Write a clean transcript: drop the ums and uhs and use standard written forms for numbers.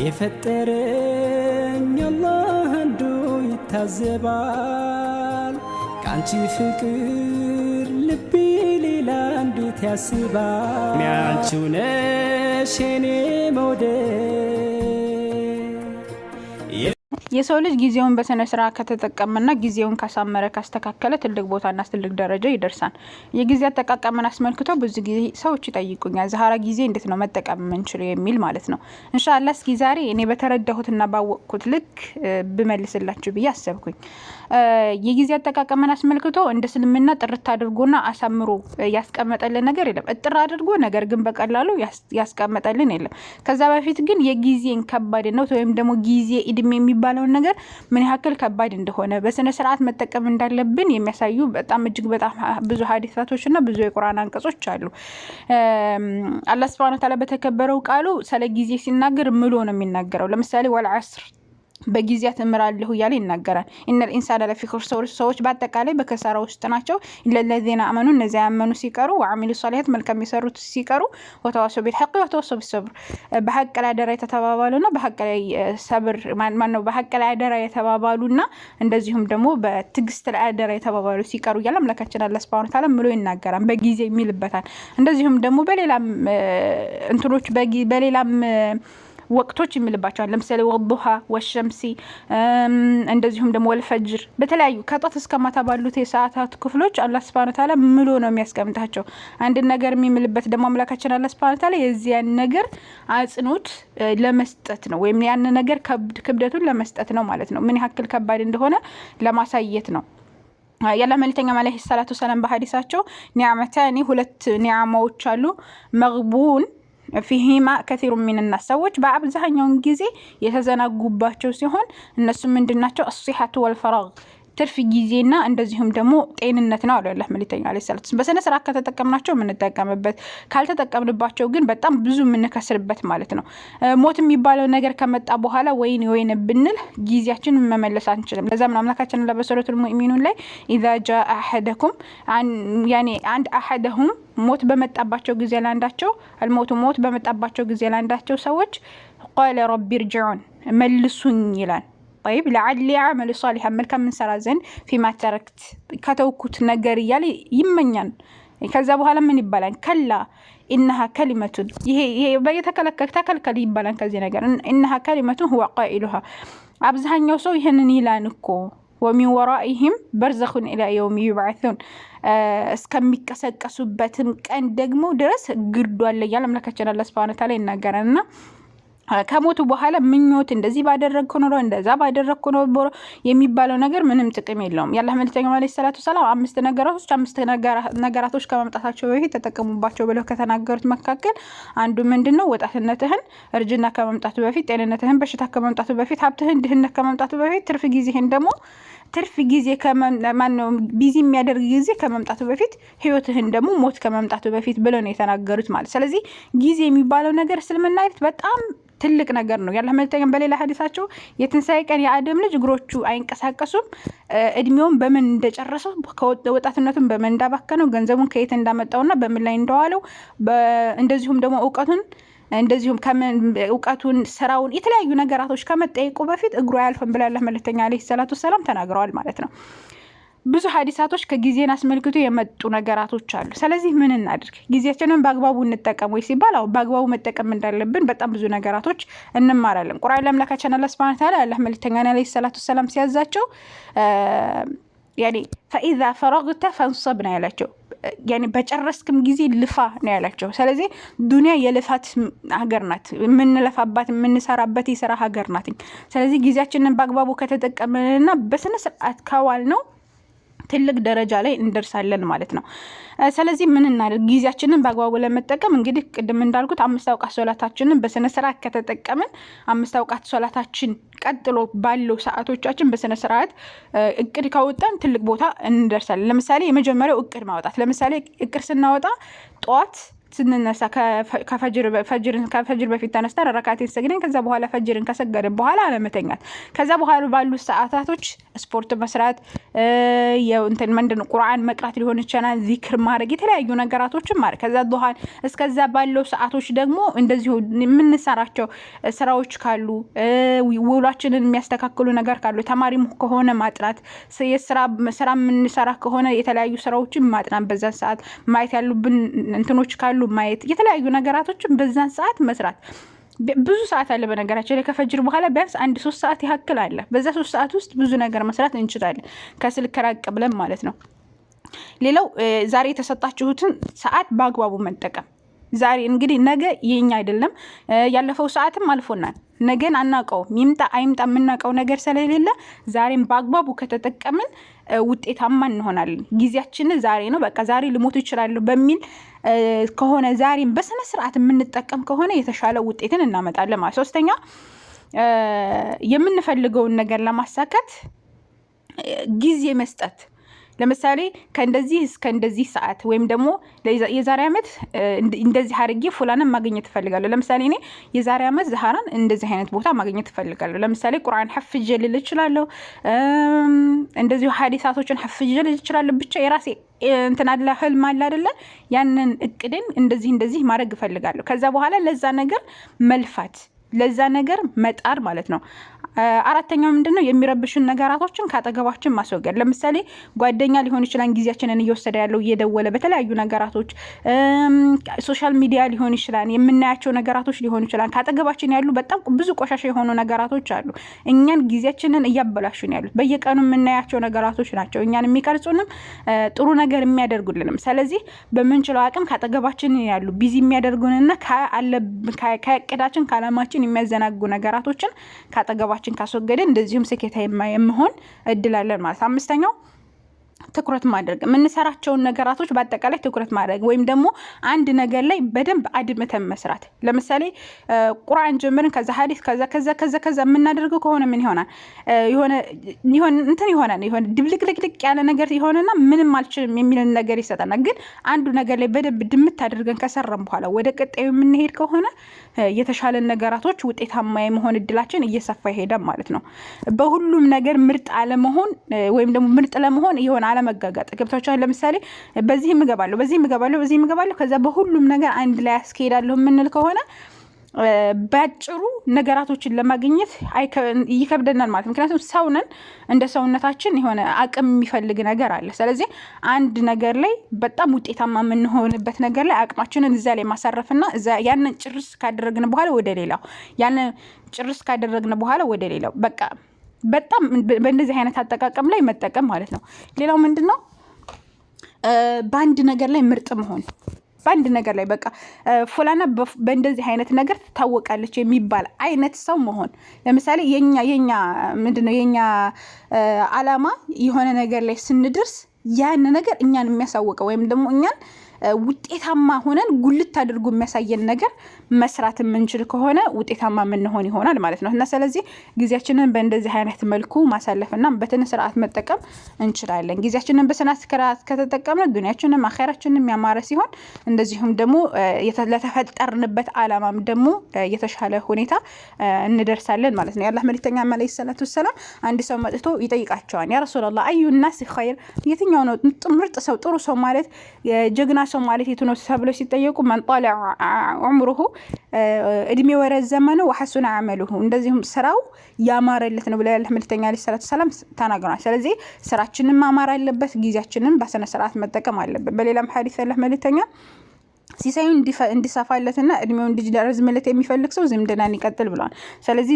የፈጠረኝ አላህ አንዱ ይታዘባል ካንቺ ፍቅር ልቤ ሌላ እንዴት ያስባል ያንቺው ነሽ የኔ መውደድ የሰው ልጅ ጊዜውን በስነ ስርዓት ከተጠቀመና ጊዜውን ካሳመረ ካስተካከለ ትልቅ ቦታና ትልቅ ደረጃ ይደርሳል። የጊዜ አጠቃቀምን አስመልክቶ ብዙ ጊዜ ሰዎች ይጠይቁኛል ዛሃራ ጊዜ እንዴት ነው መጠቀም የምንችለው የሚል ማለት ነው። ኢንሻአላህ እስኪ ዛሬ እኔ በተረዳሁትና ባወቅኩት ልክ ብመልስላችሁ ብዬ አሰብኩኝ። የጊዜ አጠቃቀምን አስመልክቶ እንደ እስልምና ጥርት አድርጎና አሳምሮ ያስቀመጠልን ነገር የለም። እጥር አድርጎ ነገር ግን በቀላሉ ያስቀመጠልን የለም። ከዛ በፊት ግን የጊዜን ከባድነት ወይም ደግሞ ጊዜ እድሜ የሚባለው ነገር ምን ያክል ከባድ እንደሆነ በስነ ስርዓት መጠቀም እንዳለብን የሚያሳዩ በጣም እጅግ በጣም ብዙ ሐዲሳቶችና ብዙ የቁርአን አንቀጾች አሉ። አላህ Subhanahu Wa Ta'ala በተከበረው ቃሉ ስለ ጊዜ ሲናገር ምሎ ነው የሚናገረው። ለምሳሌ ወልዐስር በጊዜያት እምራለሁ እያለ ይናገራል። ኢነል ኢንሳነ ለፊ ኹስር ሰዎች በአጠቃላይ በከሳራ ውስጥ ናቸው። ለለዚነ አመኑ እነዚያ ያመኑ ሲቀሩ ወአሚሉ ሷሊሃት መልካም የሰሩት ሲቀሩ ወተዋሰው ቢልሐቅ ወተዋሰው ቢሰብር በሐቅ ላይ አደራ የተባባሉና በሐቅ ላይ ሰብር ማነው በሐቅ ላይ አደራ የተባባሉና እንደዚሁም ደግሞ በትግስት ላይ አደራ የተባባሉ ሲቀሩ እያለ አምላካችን አላህ Subhanahu Wa Ta'ala ምሎ ይናገራል። በጊዜ የሚልበታል። እንደዚሁም ደግሞ በሌላም እንትኖች በሌላም ወቅቶች የሚልባቸዋል። ለምሳሌ ወዱሃ ወሸምሲ እንደዚሁም ደግሞ ወልፈጅር በተለያዩ ከጧት እስከ ማታ ባሉት የሰዓታት ክፍሎች አላህ Subhanahu Wa Ta'ala ምሎ ነው የሚያስቀምጣቸው። አንድ ነገር የሚምልበት ደግሞ አምላካችን አላህ Subhanahu Wa Ta'ala የዚያን ነገር አጽኖት ለመስጠት ነው ወይም ያን ነገር ክብደቱን ለመስጠት ነው ማለት ነው። ምን ያክል ከባድ እንደሆነ ለማሳየት ነው። ያላ መልእክተኛ አለይሂ ሰላቱ ሰላም በሐዲሳቸው ኒዕመታኒ ሁለት ኒዕማዎች አሉ መግቡን فيهما كثير من الناس ሰዎች በአብዛኛው ጊዜ የተዘናጉባቸው ሲሆን እነሱ ምንድናቸው الصحة والفراغ ትርፍ ጊዜና እንደዚሁም ደግሞ ጤንነት ነው አለ አላህ መልእክተኛ አለይሂ ሰላቱ በስነ ስርዓት ከተጠቀምናቸው የምንጠቀምበት ካልተጠቀምንባቸው ግን በጣም ብዙ የምንከስርበት ማለት ነው። ሞት የሚባለው ነገር ከመጣ በኋላ ወይን ብንል ጊዜያችንን መመለስ አንችልም። ለዛም አምላካችን ለበሰረቱል ሙእሚኑን ላይ اذا جاء احدكم يعني عند احدهم ሞት በመጣባቸው ጊዜ ላንዳቸው ሞት በመጣባቸው ጊዜ ላንዳቸው ሰዎች قال رب ارجعون መልሱኝ ይላል። طيب لعلي اعمل صالحا መልካም እንሰራ ዘንድ فيما تركت ከተውኩት ነገር ይያል ይመኛል። ከዛ በኋላ ምን ይባላል? ከላ انها كلمه ይሄ ተከልከል ይባላል። ከዚህ ነገር انها كلمه هو قائلها አብዛኛው ሰው ይሄንን ይላል እኮ ومن ورائهم برزخ الى يوم يبعثون እስከሚቀሰቀሱበትም ቀን ደግሞ ድረስ ግርዷል ያለ አምላካችን አላህ Subhanahu Wa Ta'ala ይናገራልና ከሞቱ በኋላ ምኞት እንደዚህ ባደረግኩ ነው እንደዛ ባደረግኩ ነው የሚባለው ነገር ምንም ጥቅም የለውም። ያላህ መልእክተኛ አለይሂ ሰላቱ ሰላም አምስት ነገራቶች ከመምጣታቸው በፊት ተጠቀሙባቸው ብለው ከተናገሩት መካከል አንዱ ምንድነው? ወጣትነትህን እርጅና ከመምጣቱ በፊት፣ ጤንነትህን በሽታ ከመምጣቱ በፊት፣ ሀብትህን ድህነት ከመምጣቱ በፊት፣ ትርፍ ጊዜ ከማንነው ቢዚ የሚያደርግ ጊዜ ከመምጣቱ በፊት፣ ህይወትህን ደግሞ ሞት ከመምጣቱ በፊት ብለው ነው የተናገሩት ማለት። ስለዚህ ጊዜ የሚባለው ነገር እስልምና በጣም ትልቅ ነገር ነው። ያላህ መልእክተኛ በሌላ ሐዲሳቸው የትንሳኤ ቀን የአደም ልጅ እግሮቹ አይንቀሳቀሱም እድሜውን በምን እንደጨረሰው ወጣትነቱን በምን እንዳባከነው ገንዘቡን ከየት እንዳመጣውና በምን ላይ እንደዋለው እንደዚሁም ደግሞ እውቀቱን ስራውን የተለያዩ ነገራቶች ከመጠየቁ በፊት እግሩ ያልፈን ብላ ያላህ መልእክተኛ አለይሂ ሰላቱ ሰላም ተናግረዋል ማለት ነው። ብዙ ሐዲሳቶች ከጊዜን አስመልክቶ የመጡ ነገራቶች አሉ። ስለዚህ ምን እናድርግ? ጊዜያችንን በአግባቡ እንጠቀም ወይ ሲባል አው በአግባቡ መጠቀም እንዳለብን በጣም ብዙ ነገራቶች እንማራለን። ቁርአን ለአምላካችን አላህ Subhanahu Wa Ta'ala አላህ መልእክተኛ አለይሂ ሰላቱ ሰላም ሲያዛቸው يعني فاذا فرغت فانصب ነው ያላቸው። يعني በጨረስክም ጊዜ ልፋ ነው ያላቸው። ስለዚህ ዱንያ የልፋት ሀገር ናት። የምንለፋባት የምንሰራበት የሥራ ሀገር ናት። ስለዚህ ጊዜያችንን በአግባቡ ከተጠቀምንና በስነ ስርዓት ካዋል ነው ትልቅ ደረጃ ላይ እንደርሳለን ማለት ነው። ስለዚህ ምን እናድርግ? ጊዜያችንን በአግባቡ ለመጠቀም እንግዲህ ቅድም እንዳልኩት 5 አውቃት ሶላታችንን በስነ ስርዓት ከተጠቀምን 5 አውቃት ሶላታችን ቀጥሎ ባለው ሰዓቶቻችን በስነ ስርዓት እቅድ ካወጣን ትልቅ ቦታ እንደርሳለን። ለምሳሌ የመጀመሪያው እቅድ ማውጣት። ለምሳሌ እቅድ ስናወጣ ጧት ስንነሳ ከፈጅር በፊት ተነስተን ረካቴን ሰግደን ከዛ በኋላ ፈጅርን ከሰገድን በኋላ አለመተኛት። ከዛ በኋላ ባሉ ሰዓታቶች ስፖርት መስራት፣ እንትን ምንድነው ቁርአን መቅራት ሊሆን ይችላል፣ ዚክር ማድረግ፣ የተለያዩ ነገራቶችን ማድረግ። ከዛ ዱሃን እስከዛ ባለው ሰዓቶች ደግሞ እንደዚሁ የምንሰራቸው ስራዎች ካሉ ውሏችንን የሚያስተካክሉ ነገር ካሉ ተማሪም ከሆነ ማጥናት፣ ስራ የምንሰራ ከሆነ የተለያዩ ስራዎችን ማጥናት፣ በዛን ሰዓት ማየት ያሉብን እንትኖች ካሉ ማየት፣ የተለያዩ ነገራቶችን በዛን ሰዓት መስራት። ብዙ ሰዓት አለ በነገራችን ላይ ከፈጅር በኋላ ቢያንስ 1-3 ሰዓት ያክል አለ። በዛ 3 ሰዓት ውስጥ ብዙ ነገር መስራት እንችላለን ከስልክ ራቅ ብለን ማለት ነው። ሌላው ዛሬ የተሰጣችሁትን ሰዓት በአግባቡ መጠቀም። ዛሬ እንግዲህ ነገ የኛ አይደለም፣ ያለፈው ሰዓትም አልፎናል። ነገን አናውቀውም፣ ይምጣ አይምጣ የምናውቀው ነገር ስለሌለ ዛሬም በአግባቡ ከተጠቀምን ውጤታማ እንሆናለን። ጊዜያችን ዛሬ ነው፣ በቃ ዛሬ ልሞት ይችላል በሚል ከሆነ ዛሬም በስነ ስርዓት የምንጠቀም ከሆነ የተሻለ ውጤትን እናመጣለን ማለት። ሶስተኛ የምንፈልገውን ነገር ለማሳካት ጊዜ መስጠት። ለምሳሌ ከእንደዚህ እስከ እንደዚህ ሰዓት ወይም ደግሞ የዛሬ ዓመት እንደዚህ አድርጌ ፉላንን ማግኘት እፈልጋለሁ። ለምሳሌ እኔ የዛሬ ዓመት ዛህራን እንደዚህ አይነት ቦታ ማግኘት እፈልጋለሁ። ለምሳሌ ቁርአን ሐፍዤ ልል እችላለሁ፣ እንደዚሁ ሐዲሳቶችን ሐፍዤ ልል እችላለሁ። ብቻ የራሴ እንትን አለ፣ ህልም አለ አይደለ? ያንን እቅድን እንደዚህ ማድረግ እፈልጋለሁ። ከዛ በኋላ ለዛ ነገር መልፋት፣ ለዛ ነገር መጣር ማለት ነው። አራተኛው ምንድነው? የሚረብሹን ነገራቶችን ካጠገባችን ማስወገድ። ለምሳሌ ጓደኛ ሊሆን ይችላል ጊዜያችንን እየወሰደ ያለው እየደወለ በተለያዩ ነገራቶች፣ ሶሻል ሚዲያ ሊሆን ይችላል፣ የምናያቸው ነገራቶች ሊሆን ይችላል። ካጠገባችን ያሉ በጣም ብዙ ቆሻሻ የሆኑ ነገራቶች አሉ፣ እኛን ጊዜያችንን እያበላሹን ያሉት። በየቀኑ የምናያቸው ነገራቶች ናቸው እኛን የሚቀርጹንም ጥሩ ነገር የሚያደርጉልንም። ስለዚህ በምንችለው አቅም ካጠገባችን ያሉ ቢዚ የሚያደርጉንና ከእቅዳችን ከዓላማችን የሚያዘናጉ ነገራቶችን ካጠገባችን ካስወገደን እንደዚሁም ስኬታማ የመሆን እድል አለን ማለት። አምስተኛው ትኩረት ማድረግ። የምንሰራቸውን ነገራቶች በአጠቃላይ ትኩረት ማድረግ ወይም ደግሞ አንድ ነገር ላይ በደንብ አድምተን መስራት። ለምሳሌ ቁርአን ጀምረን ከዛ ሐዲስ ከዛ የምናደርገው ከሆነ ምን ይሆናል? የሆነ ድብልቅልቅልቅ ያለ ነገር ይሆንና ምንም አልችልም የሚል ነገር ይሰጠናል። ግን አንዱ ነገር ላይ በደንብ ድምት አድርገን ከሰራን በኋላ ወደ ቀጣዩ የምንሄድ ከሆነ የተሻለ ነገራቶች ውጤታማ የመሆን እድላችን እየሰፋ ይሄዳል ማለት ነው። በሁሉም ነገር ምርጥ አለመሆን ወይም ደግሞ ምርጥ ለመሆን የሆነ አለመጋጋጥ ገብታችኋል። ለምሳሌ በዚህ እገባለሁ ከዛ በሁሉም ነገር አንድ ላይ አስኬዳለሁ የምንል ከሆነ ባጭሩ ነገራቶችን ለማግኘት ይከብደናል ማለት። ምክንያቱም ሰውነን እንደ ሰውነታችን የሆነ አቅም የሚፈልግ ነገር አለ። ስለዚህ አንድ ነገር ላይ በጣም ውጤታማ የምንሆንበት ነገር ላይ አቅማችንን እዛ ላይ ማሳረፍና ያንን ጭርስ ካደረግን በኋላ ወደ ሌላው በቃ በጣም በእንደዚህ አይነት አጠቃቀም ላይ መጠቀም ማለት ነው። ሌላው ምንድነው? በአንድ ነገር ላይ ምርጥ መሆን። በአንድ ነገር ላይ በቃ ፉላና በእንደዚህ አይነት ነገር ትታወቃለች የሚባል አይነት ሰው መሆን። ለምሳሌ የኛ ምንድነው የኛ አላማ የሆነ ነገር ላይ ስንደርስ ያን ነገር እኛን የሚያሳውቀው ወይም ደግሞ እኛን ውጤታማ ሆነን ጉልት አድርጎ የሚያሳየን ነገር መስራት የምንችል ከሆነ ውጤታማ የምንሆን ይሆናል ማለት ነው። እና ስለዚህ ጊዜያችንን በእንደዚህ አይነት መልኩ ማሳለፍና በስነ ስርዓት መጠቀም እንችላለን። ጊዜያችንን በስነ ስርዓት ከተጠቀምን ዱንያችንም አኺራችንም ያማረ ሲሆን እንደዚሁም ደግሞ ለተፈጠርንበት አላማም ደግሞ የተሻለ ሁኔታ እንደርሳለን ማለት ነው። የአላህ መልእክተኛ አለይሂ ሰላቱ ወሰላም አንድ ሰው መጥቶ ይጠይቃቸዋል። ያ ረሱላህ አዩ الناس خير? የትኛው ነው ምርጥ ሰው ጥሩ ሰው ማለት ጀግና ሰው ማለት የቱ ነው ተብለው ሲጠየቁ መን ጣለ ዑምሩሁ እድሜው ረዘመ ነው ወሐሱነ አመሉሁ እንደዚሁም ስራው ያማረለት ነው ብለው ያለ መልእክተኛ አለይሂ ሰላቱ ሰላም ተናግረዋል። ስለዚህ ስራችንን ማማር አለበት፣ ጊዜያችንን በስነ ስርዓት መጠቀም አለበት። በሌላም ሐዲስ ያለ መልእክተኛ ሲሳዩ እንዲሰፋለትና እድሜው እንዲረዝምለት የሚፈልግ ሰው ዝምድናን ይቀጥል ብለዋል። ስለዚህ